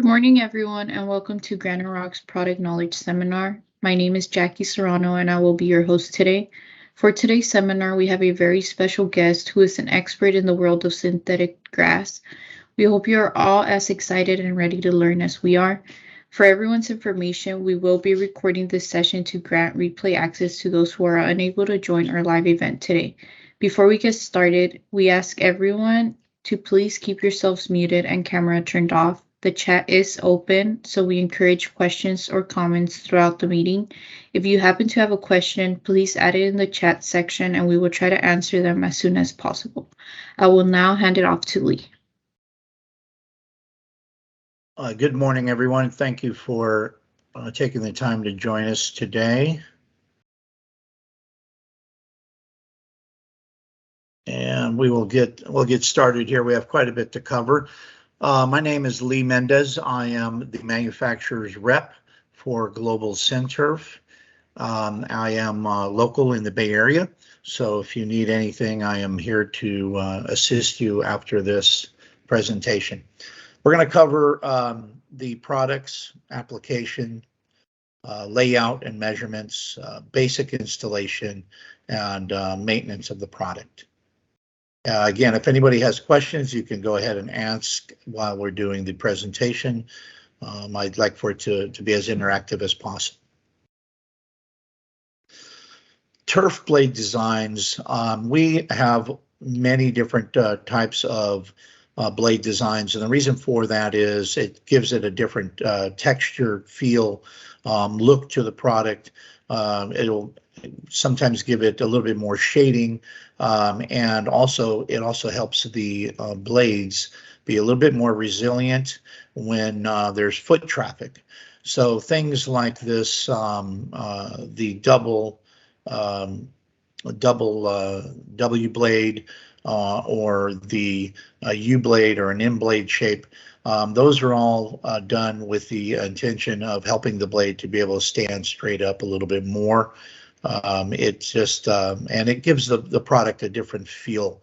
Good morning, everyone, and welcome to Graniterock's Product Knowledge Seminar. My name is Jackie Serrano, and I will be your host today. For today's seminar, we have a very special guest who is an expert in the world of synthetic grass. We hope you are all as excited and ready to learn as we are. For everyone's information, we will be recording this session to grant replay access to those who are unable to join our live event today. Before we get started, we ask everyone to please keep yourselves muted and camera turned off. The chat is open, so we encourage questions or comments throughout the meeting. If you happen to have a question, please add it in the chat section and we will try to answer them as soon as possible. I will now hand it off to Lee. Good morning, everyone. Thank you for taking the time to join us today. And we'll get started here. We have quite a bit to cover. My name is Lee Mendez. I am the manufacturer's rep for Global Syn-Turf. I am local in the Bay Area, so if you need anything, I am here to assist you after this presentation. We're going to cover the products, application, layout and measurements, basic installation, and maintenance of the product. Again, if anybody has questions, you can go ahead and ask while we're doing the presentation. I'd like for it to be as interactive as possible. Turf blade designs. We have many different types of blade designs, and the reason for that is it gives it a different texture, feel, look to the product. It'll sometimes give it a little bit more shading, and also it also helps the blades be a little bit more resilient when there's foot traffic. So things like this, the double W blade, or the U blade or an M blade shape, those are all done with the intention of helping the blade to be able to stand straight up a little bit more. It just and it gives the product a different feel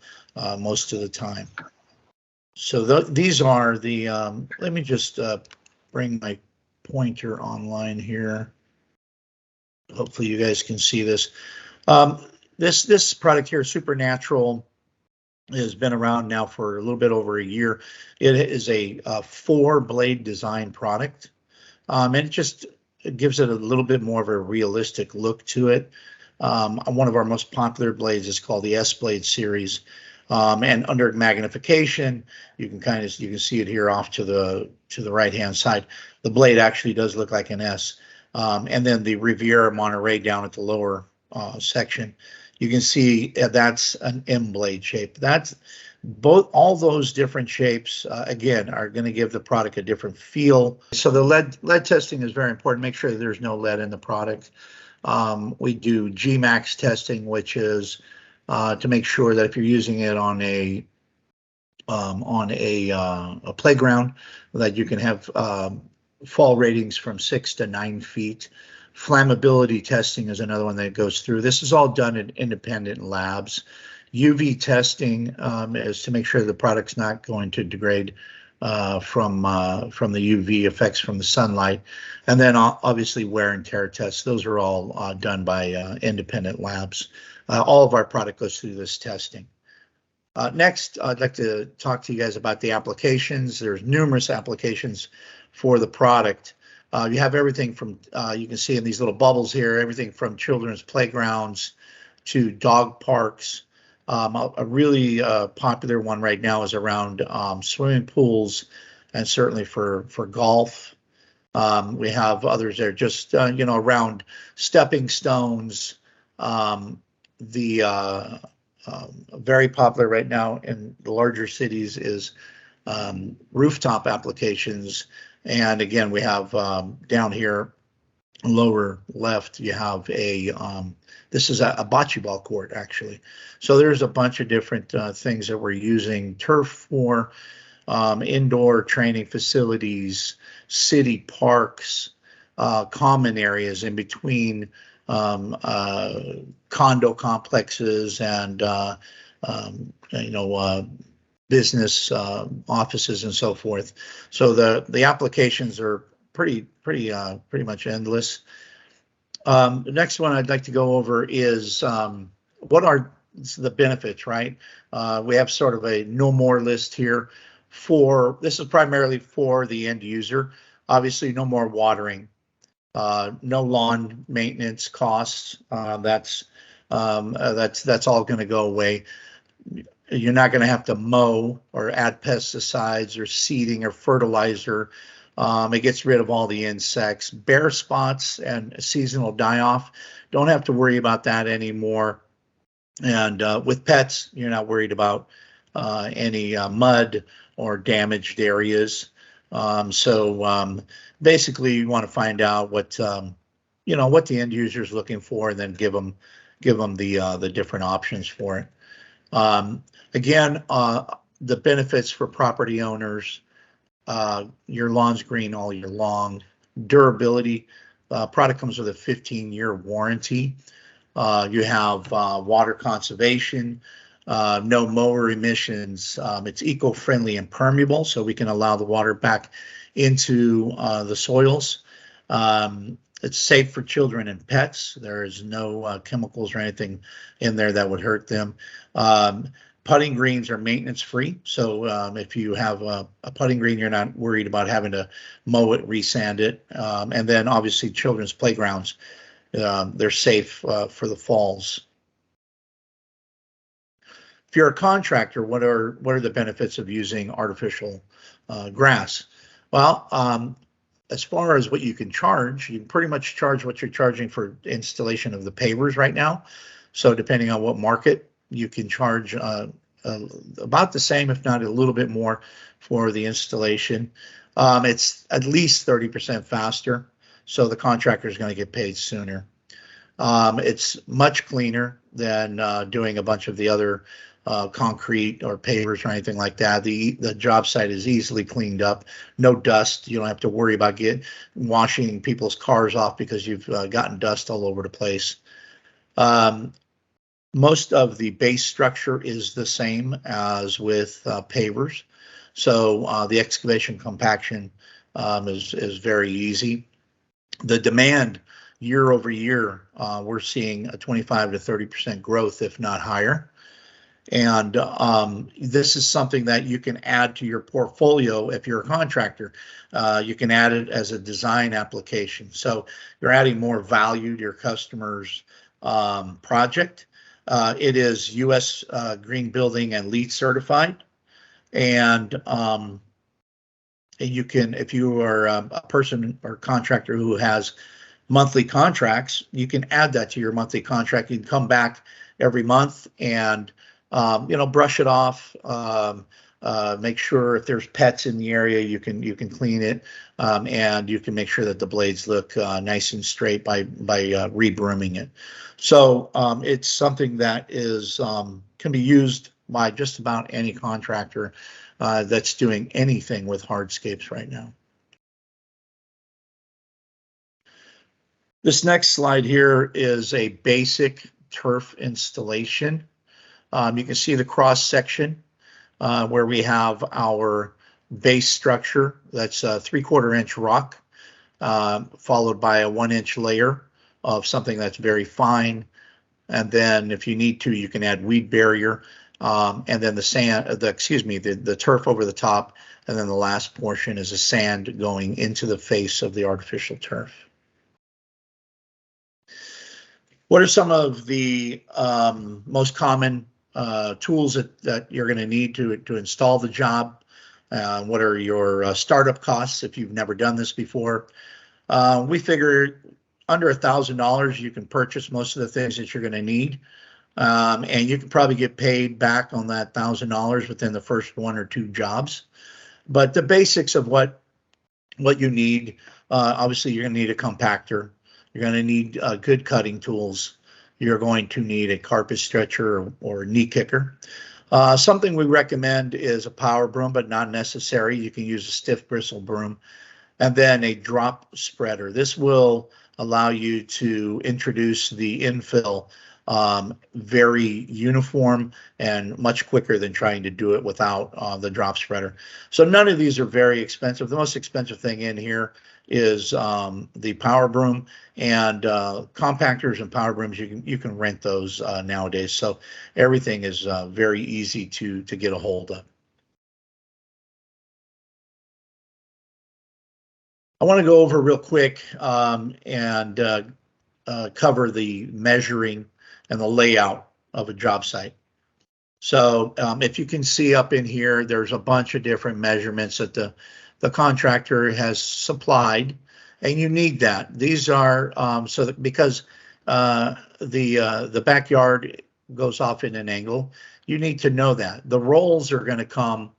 most of the time. So these are the let me just bring my pointer online here. Hopefully you guys can see this. This product here, Supernatural, has been around now for a little bit over a year. It is a 4-blade design product, and it gives it a little bit more of a realistic look to it. One of our most popular blades is called the S blade series, and under magnification, you can see it here off to the right hand side. The blade actually does look like an S, and then the Riviera Monterey down at the lower section, you can see that's an M blade shape. That's all those different shapes again are going to give the product a different feel. So the lead testing is very important. Make sure that there's no lead in the product. We do Gmax testing, which is to make sure that if you're using it on a playground, that you can have fall ratings from 6 to 9 feet. Flammability testing is another one that goes through. This is all done in independent labs. UV testing is to make sure the product's not going to degrade from the UV effects from the sunlight. And then obviously wear and tear tests. Those are all done by independent labs. All of our product goes through this testing. Next, I'd like to talk to you guys about the applications. There's numerous applications for the product. You have everything from, you can see in these little bubbles here, everything from children's playgrounds to dog parks. A really popular one right now is around swimming pools, and certainly for golf. We have others that are just, around stepping stones. Very popular right now in the larger cities is rooftop applications. And again, we have down here, lower left, you have this is a bocce ball court, actually. So there's a bunch of different things that we're using turf for, indoor training facilities, city parks, common areas in between condo complexes and business offices and so forth. So the applications are pretty much endless. The next one I'd like to go over is what are the benefits, right? We have sort of a no more list here. This is primarily for the end user. Obviously, no more watering, no lawn maintenance costs. That's all going to go away. You're not going to have to mow or add pesticides or seeding or fertilizer. It gets rid of all the insects. Bare spots and seasonal die-off, don't have to worry about that anymore. And with pets, you're not worried about any mud or damaged areas. Basically, you want to find out what what the end user is looking for, and then give them the different options for it. Again, the benefits for property owners: your lawn's green all year long. Durability, product comes with a 15-year warranty. You have water conservation, no mower emissions. It's eco-friendly and permeable, so we can allow the water back into the soils. It's safe for children and pets. There is no chemicals or anything in there that would hurt them. Putting greens are maintenance free. So if you have a putting green, you're not worried about having to mow it, resand it. And then obviously children's playgrounds, they're safe for the falls. If you're a contractor, what are the benefits of using artificial grass? Well, as far as what you can charge, you can pretty much charge what you're charging for installation of the pavers right now. So depending on what market, you can charge about the same, if not a little bit more, for the installation. It's at least 30% faster, so the contractor is going to get paid sooner. It's much cleaner than doing a bunch of the other concrete or pavers or anything like that. The job site is easily cleaned up. No dust. You don't have to worry about washing people's cars off because you've gotten dust all over the place. Most of the base structure is the same as with pavers. So the excavation compaction is very easy. The demand year over year, we're seeing a 25 to 30% growth, if not higher. And this is something that you can add to your portfolio if you're a contractor. You can add it as a design application. So you're adding more value to your customer's project. It is U.S. Green Building and LEED certified. And you can, if you are a person or contractor who has monthly contracts, you can add that to your monthly contract. You can come back every month and brush it off. Make sure if there's pets in the area, you can clean it, and you can make sure that the blades look nice and straight by re-brooming it. So it's something that is can be used by just about any contractor that's doing anything with hardscapes right now. This next slide here is a basic turf installation. You can see the cross section where we have our base structure. That's a 3/4 inch rock, followed by a 1 inch layer of something that's very fine. And then if you need to, you can add weed barrier, and then the turf over the top. And then the last portion is a sand going into the face of the artificial turf. What are some of the most common tools that you're going to need to install the job? What are your startup costs if you've never done this before? We figure under $1,000 you can purchase most of the things that you're going to need, and you can probably get paid back on that $1,000 within the first 1 or 2 jobs. But the basics of what you need, obviously you're going to need a compactor. You're going to need good cutting tools. You're going to need a carpet stretcher or knee kicker. Something we recommend is a power broom, but not necessary. You can use a stiff bristle broom. And then a drop spreader. This will allow you to introduce the infill very uniform and much quicker than trying to do it without the drop spreader. So none of these are very expensive. The most expensive thing in here is the power broom, and compactors and power brooms. You can rent those nowadays. So everything is very easy to get a hold of. I want to go over real quick and cover the measuring and the layout of a job site. So if you can see up in here, there's a bunch of different measurements that the contractor has supplied, and you need that. These are so that because the backyard goes off in an angle, you need to know that. The rolls are going to come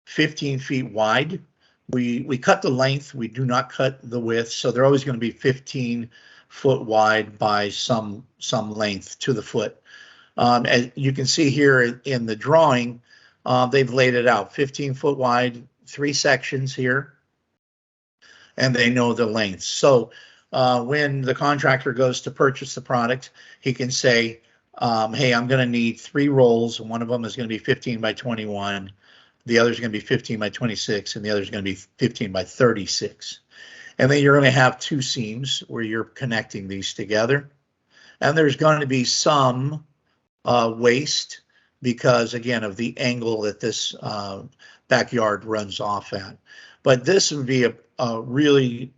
15 feet wide. We cut the length, we do not cut the width, so they're always going to be 15 foot wide by some length to the foot. As you can see here in the drawing, they've laid it out 15 foot wide, 3 sections here, and they know the length. So when the contractor goes to purchase the product, he can say, hey, I'm going to need 3 rolls. One of them is going to be 15 by 21. The other is going to be 15 by 26, and the other is going to be 15 by 36. And then you're going to have 2 seams where you're connecting these together. And there's going to be some waste because, again, of the angle that this backyard runs off at. But this would be a really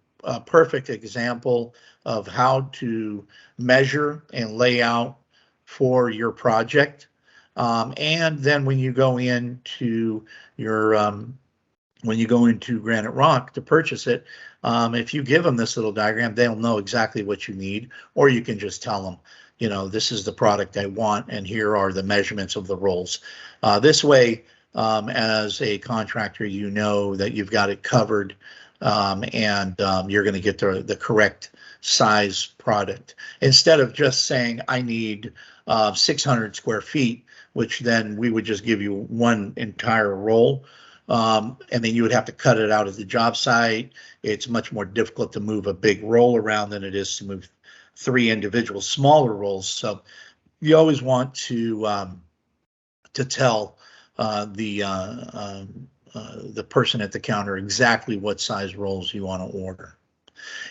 perfect example of how to measure and lay out for your project. And then when you go into your when you go into Graniterock to purchase it, if you give them this little diagram, they'll know exactly what you need, or you can just tell them, you know, this is the product I want, and here are the measurements of the rolls. This way, as a contractor, you know that you've got it covered, and you're going to get the correct size product. Instead of just saying, I need 600 square feet, which then we would just give you one entire roll. And then you would have to cut it out at the job site. It's much more difficult to move a big roll around than it is to move 3 individual smaller rolls. So you always want to tell the person at the counter exactly what size rolls you want to order.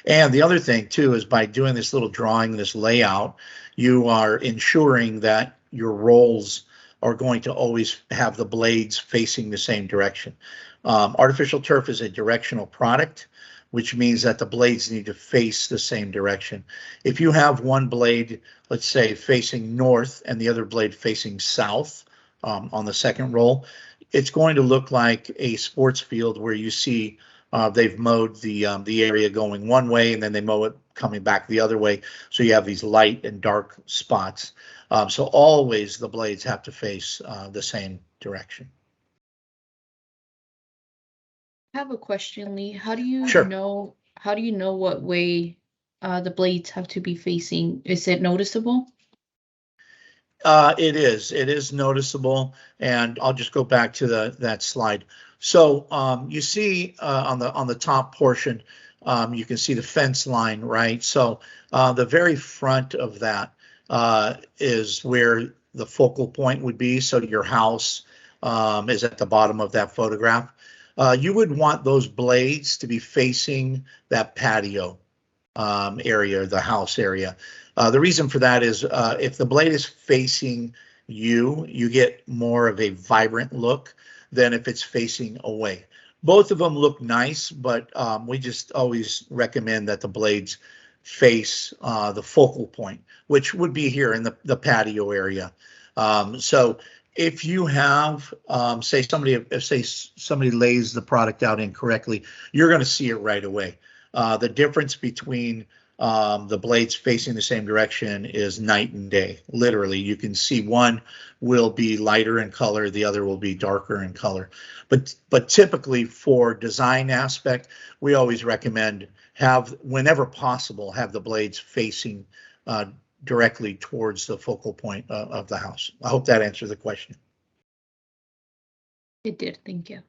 And the other thing too is by doing this little drawing, this layout, you are ensuring that your rolls are going to always have the blades facing the same direction. Artificial turf is a directional product, which means that the blades need to face the same direction. If you have one blade, let's say, facing north and the other blade facing south on the second roll, it's going to look like a sports field where you see they've mowed the area going one way and then they mow it coming back the other way. So you have these light and dark spots. So always the blades have to face the same direction. I have a question, Lee. How do you Sure. know what way the blades have to be facing? Is it noticeable? It is noticeable, and I'll just go back to that slide. So you see on the top portion, you can see the fence line, right? So the very front of that is where the focal point would be. So your house is at the bottom of that photograph. You would want those blades to be facing that patio area, the house area. The reason for that is if the blade is facing you, you get more of a vibrant look than if it's facing away. Both of them look nice, but we just always recommend that the blades face the focal point, which would be here in the patio area. So if you have, say somebody lays the product out incorrectly, you're going to see it right away. The difference between the blades facing the same direction is night and day. Literally, you can see one will be lighter in color, the other will be darker in color. But typically for design aspect, we always recommend whenever possible, have the blades facing directly towards the focal point of the house. I hope that answers the question. It did, thank you.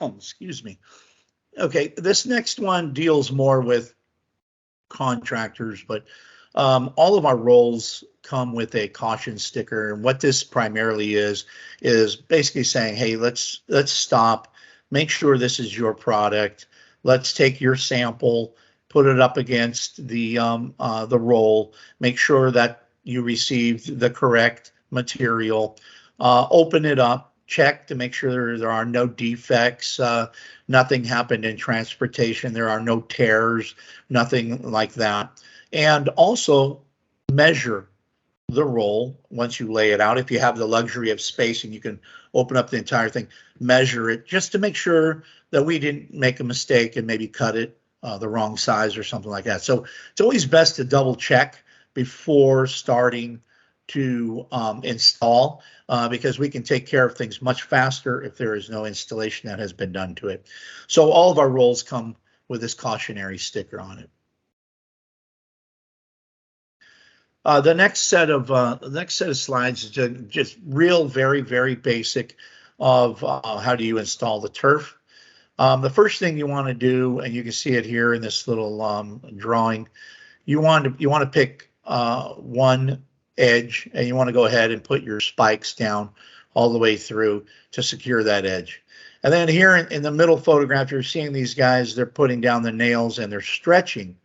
Excuse me. Okay, this next one deals more with contractors, but all of our rolls come with a caution sticker. And what this primarily is basically saying, hey, let's stop, make sure this is your product. Let's take your sample, put it up against the roll, make sure that you received the correct material, open it up, check to make sure there are no defects, nothing happened in transportation, there are no tears, nothing like that. And also measure the roll once you lay it out. If you have the luxury of space and you can open up the entire thing, measure it just to make sure that we didn't make a mistake and maybe cut it the wrong size or something like that. So it's always best to double check before starting to install, because we can take care of things much faster if there is no installation that has been done to it. So all of our rolls come with this cautionary sticker on it. The next set of slides is just real, very basic of how do you install the turf. The first thing you want to do, and you can see it here in this little drawing, you want to pick one edge, and you want to go ahead and put your spikes down all the way through to secure that edge. And then here in the middle photograph, you're seeing these guys, they're putting down the nails and they're stretching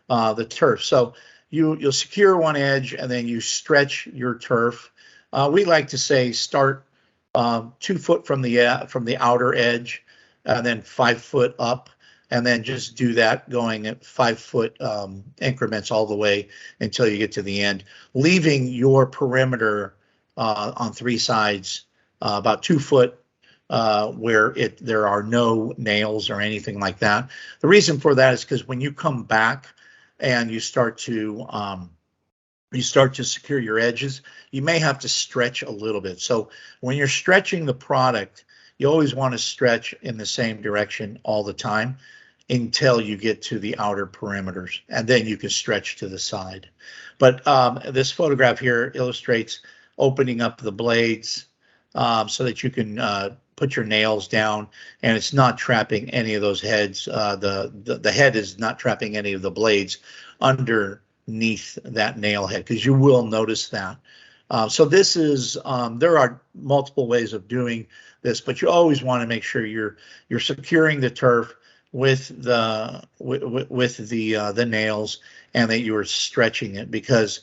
the turf. So you'll secure one edge and then you stretch your turf. We like to say start 2 foot from the outer edge, and then 5 foot up, and then just do that going at 5 foot increments all the way until you get to the end, leaving your perimeter on 3 sides about 2 foot where there are no nails or anything like that. The reason for that is because when you come back and you start to secure your edges, you may have to stretch a little bit. So when you're stretching the product, you always want to stretch in the same direction all the time until you get to the outer perimeters, and then you can stretch to the side. But this photograph here illustrates opening up the blades so that you can put your nails down, and it's not trapping any of those heads. The head is not trapping any of the blades underneath that nail head, because you will notice that. So this is there are multiple ways of doing this, but you always want to make sure you're securing the turf with the nails, and that you are stretching it, because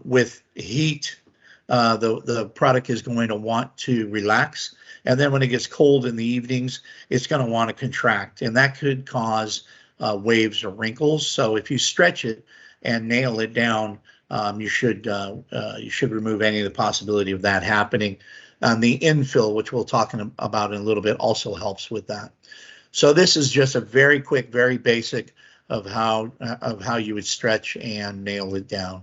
with heat the product is going to want to relax, and then when it gets cold in the evenings, it's going to want to contract, and that could cause waves or wrinkles. So if you stretch it and nail it down, you should remove any of the possibility of that happening. And the infill, which we'll talk about in a little bit, also helps with that. So this is just a very quick, very basic of how you would stretch and nail it down.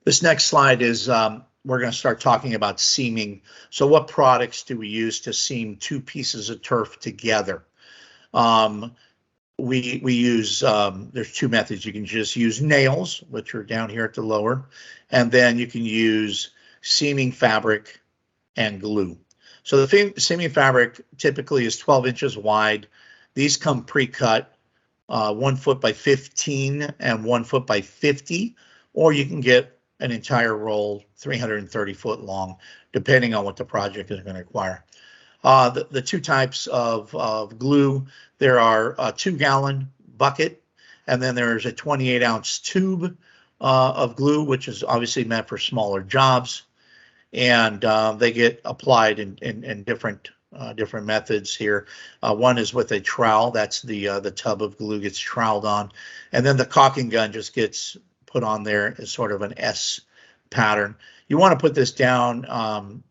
This next slide is we're going to start talking about seaming. So what products do we use to seam 2 pieces of turf together? We use, there's 2 methods. You can just use nails, which are down here at the lower, and then you can use seaming fabric and glue. So the seaming fabric typically is 12 inches wide. These come pre-cut, 1 foot by 15 and 1 foot by 50, or you can get an entire roll 330 foot long, depending on what the project is going to require. The 2 types of glue, there are a 2-gallon bucket, and then there's a 28-ounce tube of glue, which is obviously meant for smaller jobs, and they get applied in different methods here. One is with a trowel. That's the tub of glue gets troweled on, and then the caulking gun just gets put on there as sort of an S pattern. You want to put this down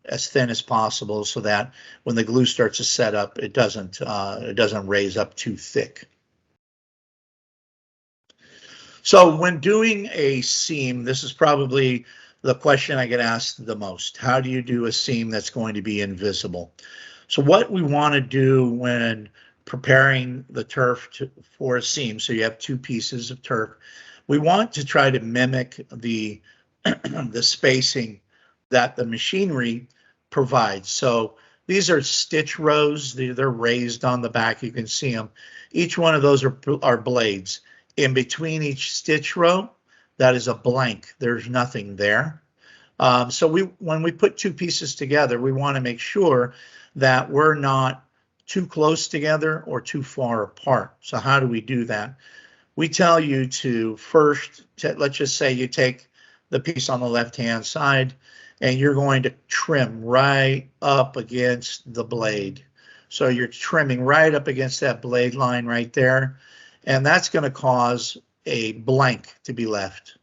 as thin as possible so that when the glue starts to set up, it doesn't raise up too thick. So when doing a seam, this is probably the question I get asked the most. How do you do a seam that's going to be invisible? So what we want to do when preparing the turf for a seam, so you have 2 pieces of turf, we want to try to mimic the spacing that the machinery provides. So These are stitch rows. They're raised on the back. You can see them. Each one of those are blades. In between each stitch row, that is a blank. There's nothing there. So when we put two pieces together, we want to make sure that we're not too close together or too far apart. So how do we do that? We tell you to first, let's just say you take the piece on the left-hand side and you're going to trim right up against the blade. So you're trimming right up against that blade line right there, and that's going to cause a blank to be left.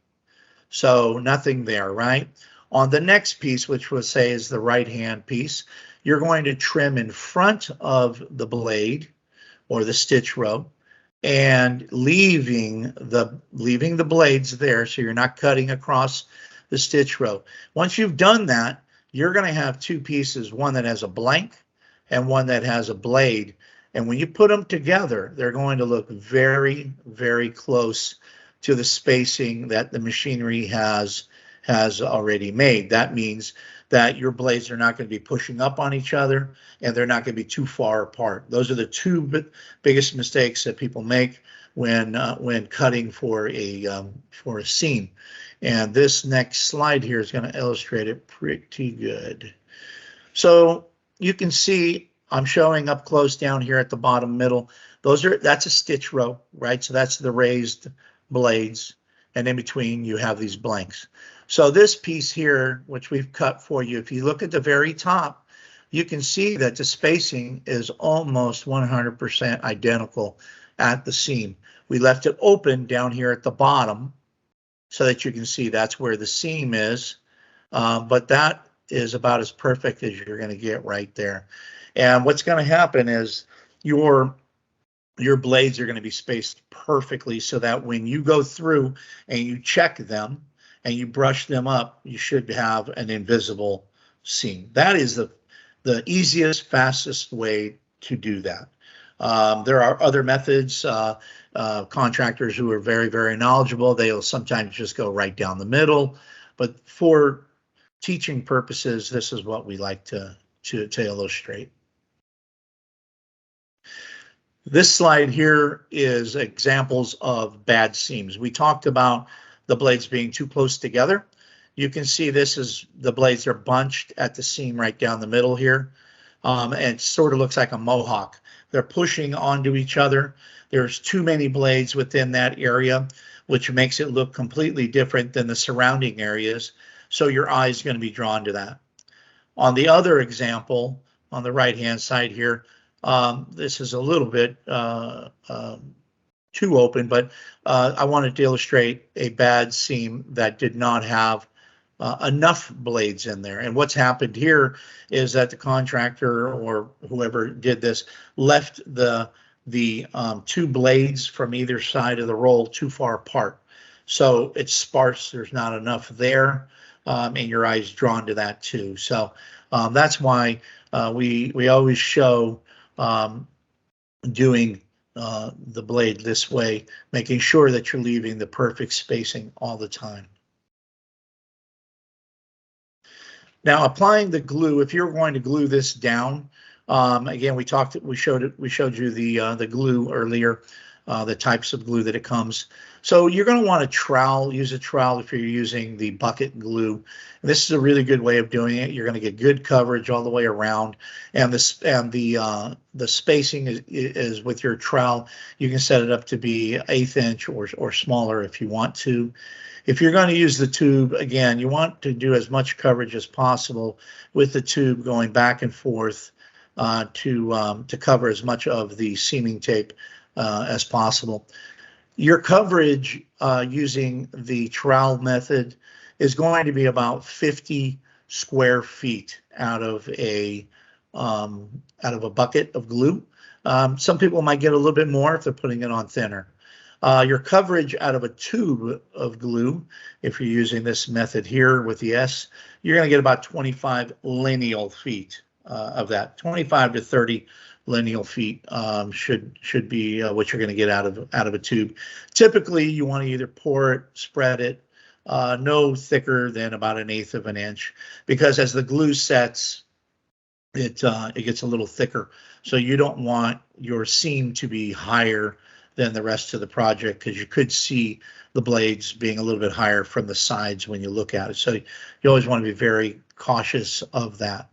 So nothing there, right? On the next piece, which we'll say is the right-hand piece, you're going to trim in front of the blade or the stitch row and leaving the blades there, so you're not cutting across the stitch row. Once you've done that, you're going to have two pieces, one that has a blank and one that has a blade. And when you put them together, they're going to look very, very close to the spacing that the machinery has already made. That means that your blades are not going to be pushing up on each other and they're not going to be too far apart. Those are the two biggest mistakes that people make when cutting for a seam. And this next slide here is going to illustrate it pretty good. So you can see I'm showing up close down here at the bottom middle. That's a stitch row, right? So that's the raised blades, and in between you have these blanks. So this piece here, which we've cut for you, if you look at the very top, you can see that the spacing is almost 100% identical at the seam. We left it open down here at the bottom so that you can see that's where the seam is, but that is about as perfect as you're going to get right there. And what's going to happen is your blades are going to be spaced perfectly so that when you go through and you check them and you brush them up, you should have an invisible seam. That is the easiest, fastest way to do that. There are other methods. Contractors who are very, very knowledgeable, they'll sometimes just go right down the middle. But for teaching purposes, this is what we like to illustrate. This slide here is examples of bad seams. We talked about the blades being too close together. You can see this is the blades are bunched at the seam right down the middle here. And it sort of looks like a mohawk. They're pushing onto each other. There's too many blades within that area, which makes it look completely different than the surrounding areas. So your eye is going to be drawn to that. On the other example, on the right-hand side here, this is a little bit too open, but I wanted to illustrate a bad seam that did not have enough blades in there. And what's happened here is that the contractor or whoever did this left the two blades from either side of the roll too far apart. So it's sparse, there's not enough there, and your eye's drawn to that too. So that's why we always show doing the blade this way, making sure that you're leaving the perfect spacing all the time. Now, applying the glue, if you're going to glue this down, again, we showed you the glue earlier, the types of glue that it comes. So you're going to want a trowel, use a trowel if you're using the bucket glue. And this is a really good way of doing it. You're going to get good coverage all the way around, and the spacing is with your trowel. You can set it up to be 1/8 inch or smaller if you want to. If you're going to use the tube, again, you want to do as much coverage as possible with the tube going back and forth to cover as much of the seaming tape as possible. Your coverage using the trowel method is going to be about 50 square feet out of a bucket of glue. Some people might get a little bit more if they're putting it on thinner. Your coverage out of a tube of glue, if you're using this method here with the S, you're going to get about 25 lineal feet of that. 25 to 30 lineal feet should be what you're going to get out of a tube. Typically, you want to either pour it, spread it, no thicker than about 1/8 of an inch, because as the glue sets, it gets a little thicker. So you don't want your seam to be higher than the rest of the project, because you could see the blades being a little bit higher from the sides when you look at it. So you always want to be very cautious of that.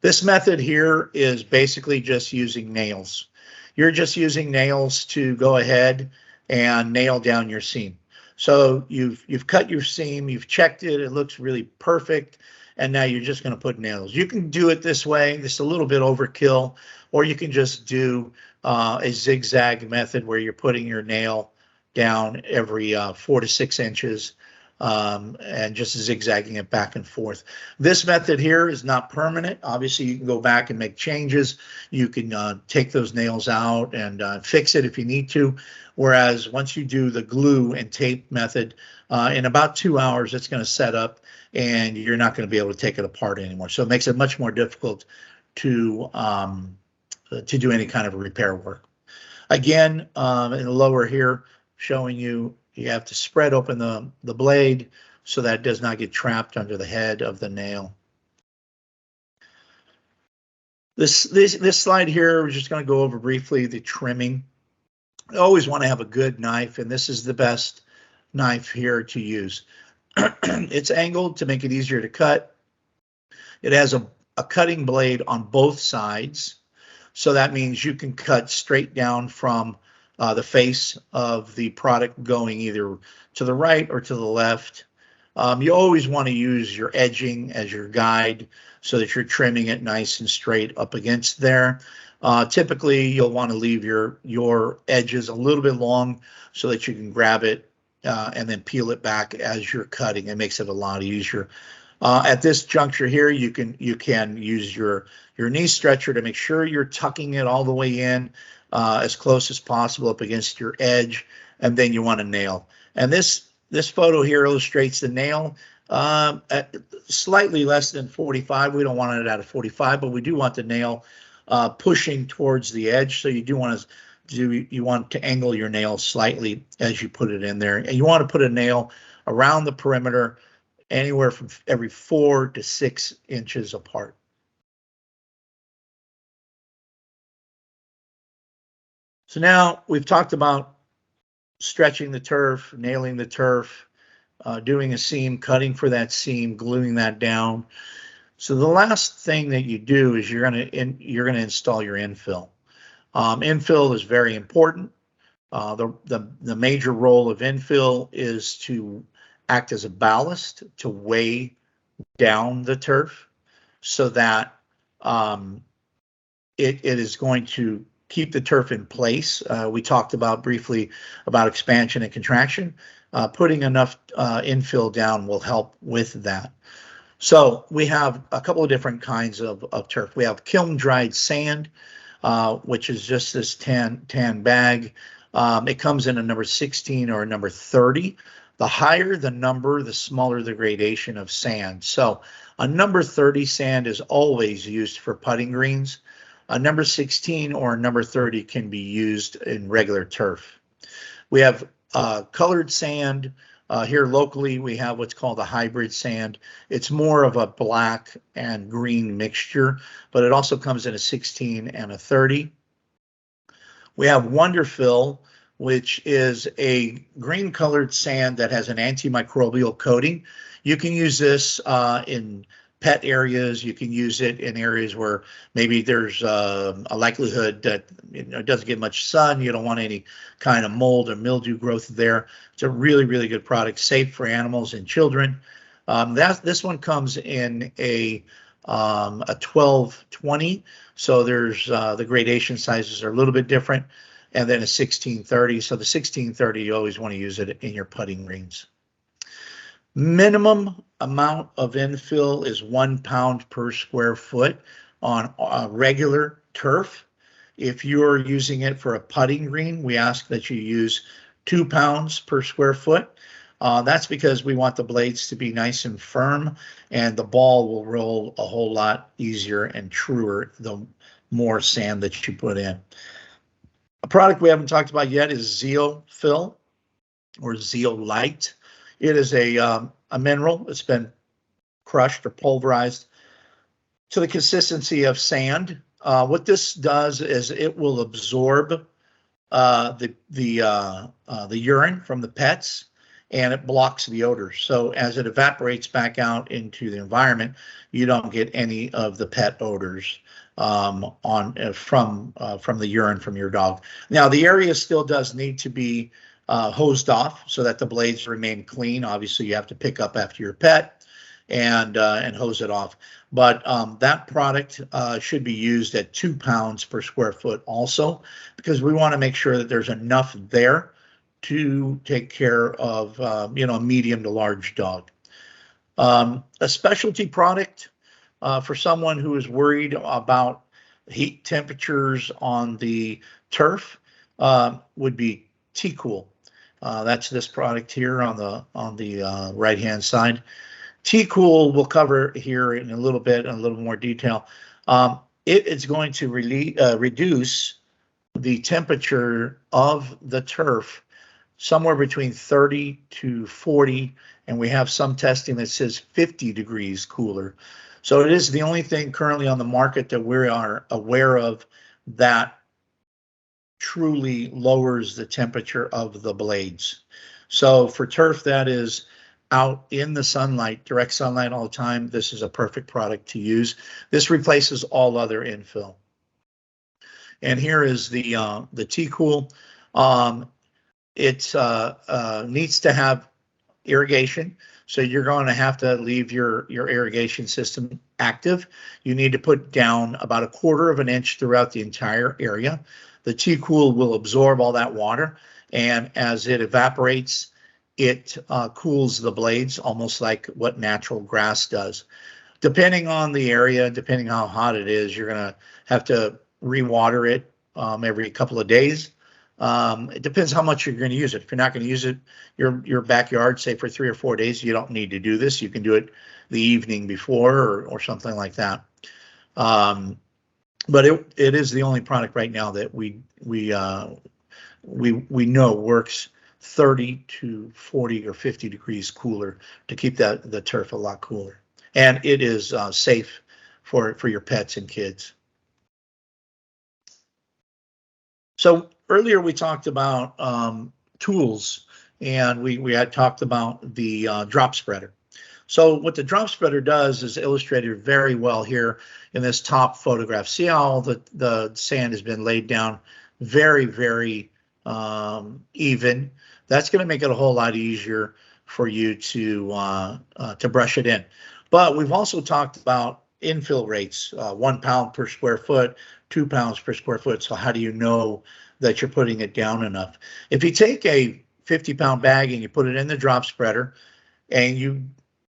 This method here is basically just using nails. You're just using nails to go ahead and nail down your seam. So you've cut your seam, you've checked it, it looks really perfect, and now you're just going to put nails. You can do it this way, this is a little bit overkill, or you can just do a zigzag method where you're putting your nail down every 4 to 6 inches, and just zigzagging it back and forth. This method here is not permanent. Obviously, you can go back and make changes. You can take those nails out and fix it if you need to. Whereas once you do the glue and tape method, in about 2 hours, it's going to set up and you're not going to be able to take it apart anymore. So it makes it much more difficult to do any kind of repair work. Again, in the lower here, showing you have to spread open the blade so that it does not get trapped under the head of the nail. This slide here, we're just going to go over briefly the trimming. I always want to have a good knife, and this is the best knife here to use. It's angled to make it easier to cut. It has a cutting blade on both sides, so that means you can cut straight down from the face of the product going either to the right or to the left. You always want to use your edging as your guide so that you're trimming it nice and straight up against there. Typically, you'll want to leave your edges a little bit long so that you can grab it and then peel it back as you're cutting. It makes it a lot easier. At this juncture here, you can use your knee stretcher to make sure you're tucking it all the way in as close as possible up against your edge, and then you want to nail. And this photo here illustrates the nail at slightly less than 45. We don't want it at a 45, but we do want the nail pushing towards the edge. So you want to angle your nail slightly as you put it in there, and you want to put a nail around the perimeter anywhere from every 4 to 6 inches apart. So now we've talked about stretching the turf, nailing the turf, doing a seam, cutting for that seam, gluing that down. So the last thing that you do is you're going to install your infill. Infill is very important. The major role of infill is to act as a ballast to weigh down the turf so that it is going to keep the turf in place. We talked briefly about expansion and contraction. Putting enough infill down will help with that. So we have a couple of different kinds of turf. We have kiln dried sand, which is just this tan bag. It comes in a number 16 or a number 30. The higher the number, the smaller the gradation of sand. So a number 30 sand is always used for putting greens. A number 16 or a number 30 can be used in regular turf. We have colored sand. Here locally, we have what's called a hybrid sand. It's more of a black and green mixture, but it also comes in a 16 and a 30. We have Wonderfill, which is a green colored sand that has an antimicrobial coating. You can use this in pet areas. You can use it in areas where maybe there's a likelihood that it doesn't get much sun. You don't want any kind of mold or mildew growth there. It's a really, really good product, safe for animals and children. This one comes in a 12-20, so there's the gradation sizes are a little bit different, and then a 16-30. So the 16-30, you always want to use it in your putting greens. Minimum amount of infill is 1 pound per square foot on regular turf. If you're using it for a putting green, we ask that you use 2 pounds per square foot. That's because we want the blades to be nice and firm, and the ball will roll a whole lot easier and truer the more sand that you put in. A product we haven't talked about yet is Zeofill or Zeolite. It is a mineral. It's been crushed or pulverized to the consistency of sand. What this does is it will absorb the urine from the pets, and it blocks the odor. So as it evaporates back out into the environment, you don't get any of the pet odors from the urine from your dog. Now the area still does need to be hosed off so that the blades remain clean. Obviously, you have to pick up after your pet and hose it off. But that product should be used at 2 pounds per square foot also, because we want to make sure that there's enough there to take care of a medium to large dog. A specialty product for someone who is worried about heat temperatures on the turf would be T-Cool. That's this product here on the right hand side. T-Cool we'll cover here in a little bit, in a little more detail. It is going to reduce the temperature of the turf somewhere between 30 to 40, and we have some testing that says 50 degrees cooler. So it is the only thing currently on the market that we are aware of that truly lowers the temperature of the blades. So for turf that is out in the sunlight, direct sunlight all the time, this is a perfect product to use. This replaces all other infill. And here is the T-Cool. It needs to have irrigation, so you're going to have to leave your irrigation system active. You need to put down about 1/4 of an inch throughout the entire area. The T-Cool will absorb all that water, and as it evaporates, it cools the blades almost like what natural grass does. Depending on the area, depending how hot it is, you're going to have to re-water it every couple of days. It depends how much you're going to use it. If you're not going to use it your backyard, say for 3 or 4 days, you don't need to do this. You can do it the evening before or something like that. But it is the only product right now that we know works 30 to 40 or 50 degrees cooler to keep the turf a lot cooler, and it is safe for your pets and kids. So earlier we talked about tools, and we had talked about the drop spreader. So what the drop spreader does is illustrated very well here in this top photograph. See how the sand has been laid down very, very even. That's going to make it a whole lot easier for you to brush it in. But we've also talked about infill rates, 1 pound per square foot, 2 pounds per square foot. So how do you know that you're putting it down enough? If you take a 50-pound bag and you put it in the drop spreader and you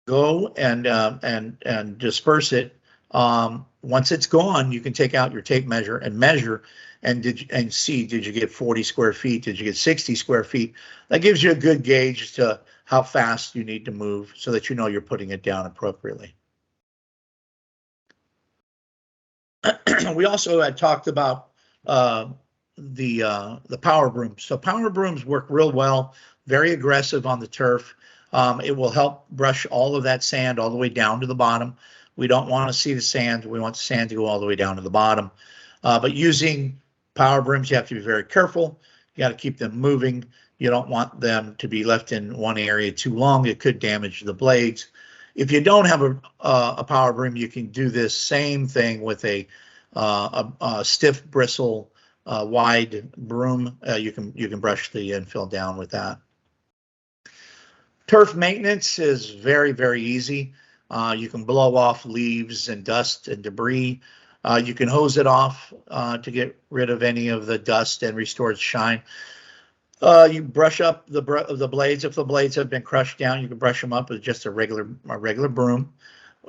go and disperse it, once it's gone, you can take out your tape measure and measure and see, did you get 40 square feet? Did you get 60 square feet? That gives you a good gauge to how fast you need to move so that you know you're putting it down appropriately. We also had talked about the power brooms. So power brooms work real well, very aggressive on the turf. It will help brush all of that sand all the way down to the bottom. We don't want to see the sand. We want the sand to go all the way down to the bottom. But using power brooms, you have to be very careful. You got to keep them moving. You don't want them to be left in one area too long. It could damage the blades. If you don't have a power broom, you can do this same thing with a stiff bristle wide broom. You can brush the infill down with that. Turf maintenance is very, very easy. You can blow off leaves and dust and debris. You can hose it off to get rid of any of the dust and restore its shine. You brush up the blades. If the blades have been crushed down, you can brush them up with just a regular broom.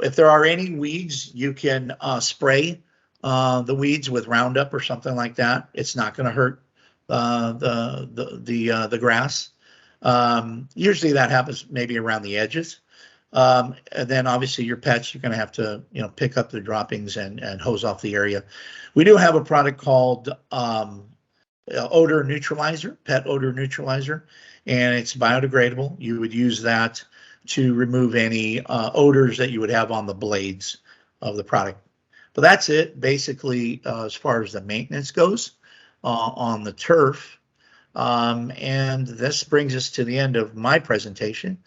If there are any weeds, you can spray the weeds with Roundup or something like that. It's not going to hurt the grass. Usually that happens maybe around the edges. And then obviously your pets, you're going to have to pick up the droppings and hose off the area. We do have a product called odor neutralizer, pet odor neutralizer, and it's biodegradable. You would use that to remove any odors that you would have on the blades of the product. But that's it, basically, as far as the maintenance goes on the turf. And this brings us to the end of my presentation.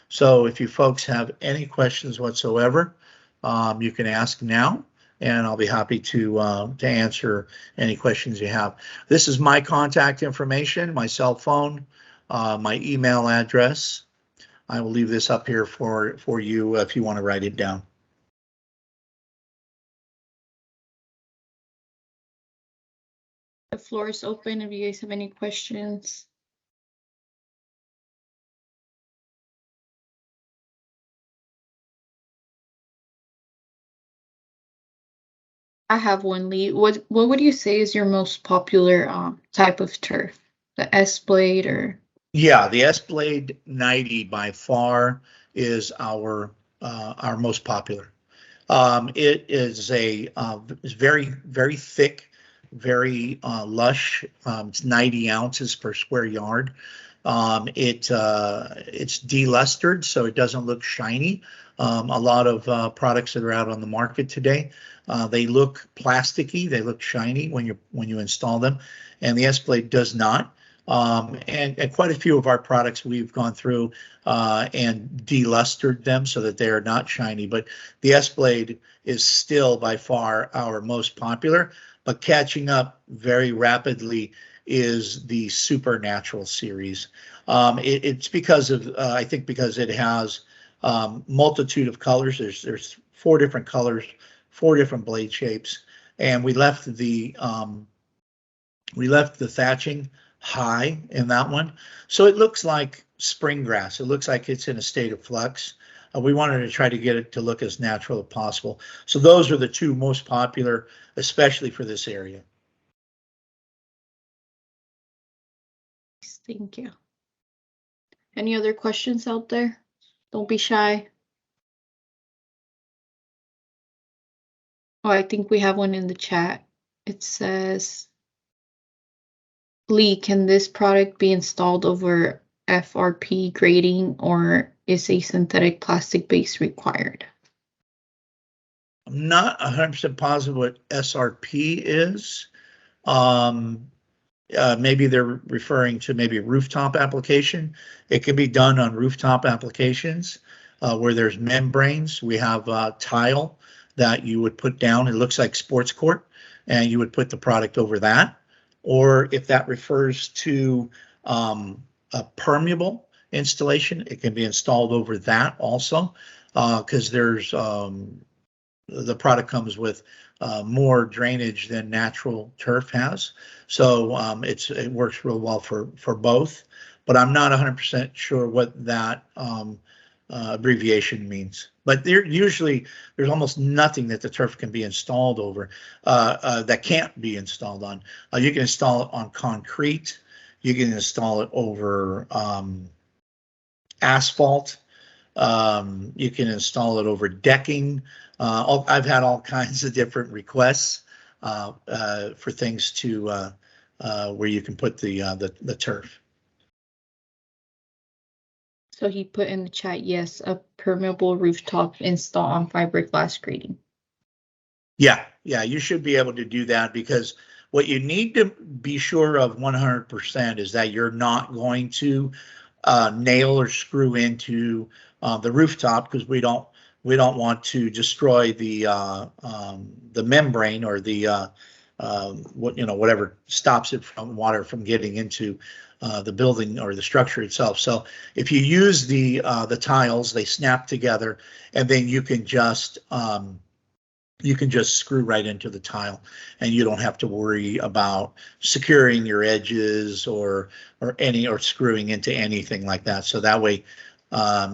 So if you folks have any questions whatsoever, you can ask now, and I'll be happy to answer any questions you have. This is my contact information, my cell phone, my email address. I will leave this up here for you if you want to write it down. The floor is open if you guys have any questions. I have one, Lee. What would you say is your most popular type of turf? The S-blade or? Yeah, the S-Blade 90 by far is our most popular. It is it's very thick, very lush. It's 90 ounces per square yard. It's delustered, so it doesn't look shiny. A lot of products that are out on the market today, they look plasticky, they look shiny when you install them, and the S-Blade does not. And quite a few of our products we've gone through and delustered them so that they are not shiny. But the S-Blade is still by far our most popular, but catching up very rapidly is the Supernatural series. It's because of I think because it has multitude of colors. There's 4 different colors, 4 different blade shapes, and we left the thatching high in that one, so it looks like spring grass. It looks like it's in a state of flux. We wanted to try to get it to look as natural as possible. So those are the 2 most popular, especially for this area. Thank you. Any other questions out there? Don't be shy. Oh, I think we have one in the chat. It says, Lee, can this product be installed over FRP grading, or is a synthetic plastic base required? I'm not 100% positive what SRP is. Maybe they're referring to maybe a rooftop application. It can be done on rooftop applications where there's membranes. We have tile that you would put down. It looks like sports court, and you would put the product over that. Or if that refers to a permeable installation, it can be installed over that also, because there's the product comes with more drainage than natural turf has. So it works real well for both, but I'm not 100% sure what that abbreviation means. But there's almost nothing that the turf can be installed over that can't be installed on. You can install it on concrete. You can install it over asphalt. You can install it over decking. I've had all kinds of different requests for things to where you can put the turf. So he put in the chat, yes, a permeable rooftop install on fiberglass grading. Yeah, you should be able to do that, because what you need to be sure of 100% is that you're not going to nail or screw into the rooftop, because we don't want to destroy the membrane or the whatever stops it from water from getting into the building or the structure itself. So if you use the tiles, they snap together, and then you can just screw right into the tile, and you don't have to worry about securing your edges or screwing into anything like that. So that way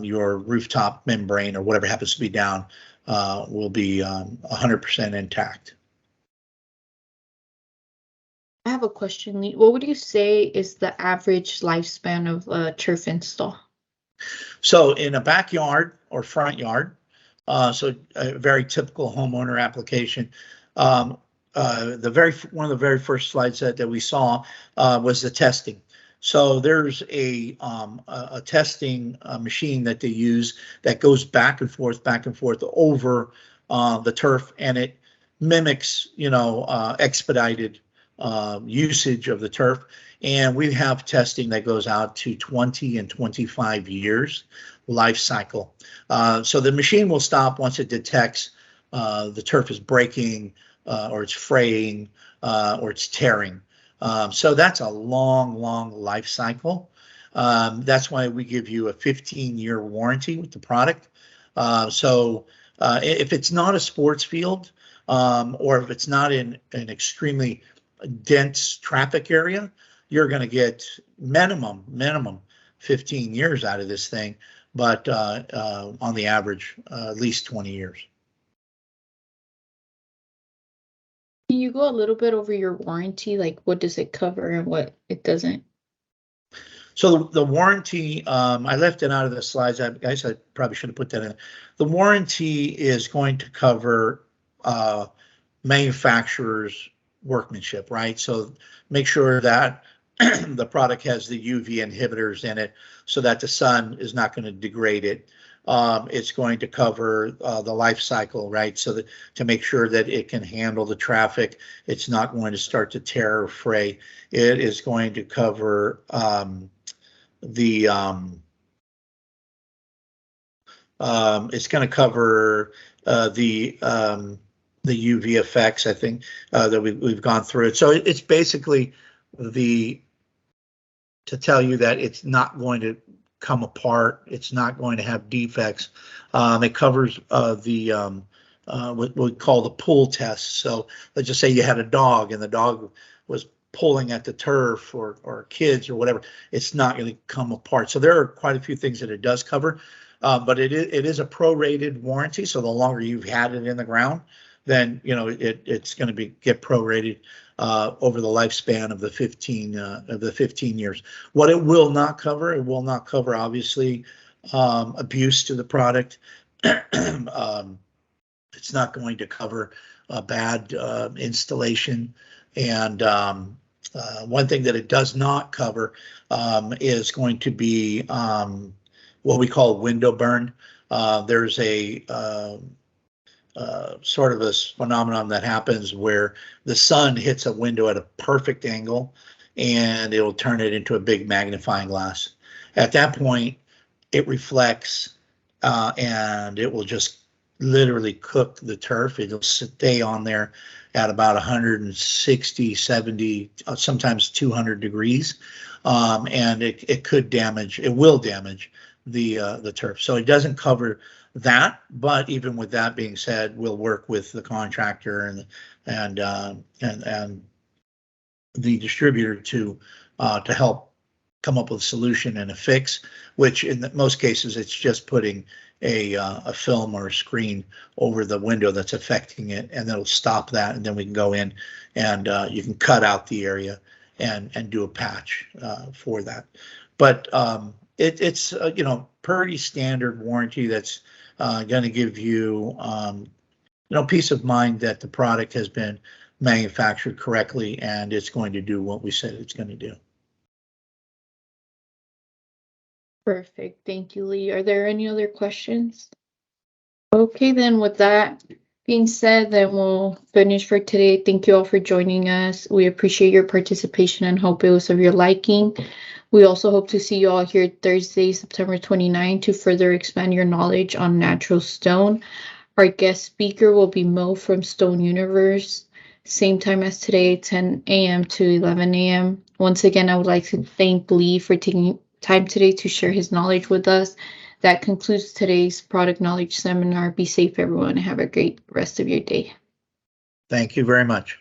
your rooftop membrane or whatever happens to be down will be 100% intact. I have a question, Lee. What would you say is the average lifespan of a turf install? So in a backyard or front yard, so a very typical homeowner application, one of the very first slides that we saw was the testing. So there's a testing machine that they use that goes back and forth over the turf, and it mimics, expedited usage of the turf. And we have testing that goes out to 20 and 25 years life cycle. So the machine will stop once it detects the turf is breaking, or it's fraying, or it's tearing. So that's a long life cycle. That's why we give you a 15-year warranty with the product. So if it's not a sports field, or if it's not in an extremely dense traffic area, you're going to get minimum 15 years out of this thing, but on the average, at least 20 years. Can you go a little bit over your warranty? Like, what does it cover and what it doesn't? So the warranty, I left it out of the slides. I guess I probably should have put that in. The warranty is going to cover manufacturer's workmanship, right? So make sure that the product has the UV inhibitors in it so that the sun is not going to degrade it. It's going to cover the life cycle, right? So that to make sure that it can handle the traffic, it's not going to start to tear or fray. It is going to cover it's going to cover the UV effects, I think, that we've gone through it. So it's basically to tell you that it's not going to come apart. It's not going to have defects. It covers what we call the pull test. So let's just say you had a dog and the dog was pulling at the turf or kids or whatever. It's not going to come apart. So there are quite a few things that it does cover, but it is a prorated warranty. So the longer you've had it in the ground, then it's going to get prorated over the lifespan of the 15 years. What it will not cover, obviously, abuse to the product. It's not going to cover bad installation. And one thing that it does not cover is going to be what we call window burn. There's a sort of a phenomenon that happens where the sun hits a window at a perfect angle and it'll turn it into a big magnifying glass. At that point, it reflects and it will just literally cook the turf. It'll stay on there at about 160, 70, sometimes 200 degrees. And it will damage the turf. So it doesn't cover that, but even with that being said, we'll work with the contractor and the distributor to help come up with a solution and a fix, which in most cases it's just putting a film or a screen over the window that's affecting it, and that'll stop that, and then we can go in and you can cut out the area and do a patch for that. But it's pretty standard warranty that's going to give you peace of mind that the product has been manufactured correctly and it's going to do what we said it's going to do. Perfect. Thank you, Lee. Are there any other questions? Okay, then with that being said, then we'll finish for today. Thank you all for joining us. We appreciate your participation and hope it was of your liking. We also hope to see you all here Thursday, September 29, to further expand your knowledge on natural stone. Our guest speaker will be Mo from Stone Universe, same time as today, 10 a.m. to 11 a.m. Once again, I would like to thank Lee for taking time today to share his knowledge with us. That concludes today's product knowledge seminar. Be safe, everyone, and have a great rest of your day. Thank you very much.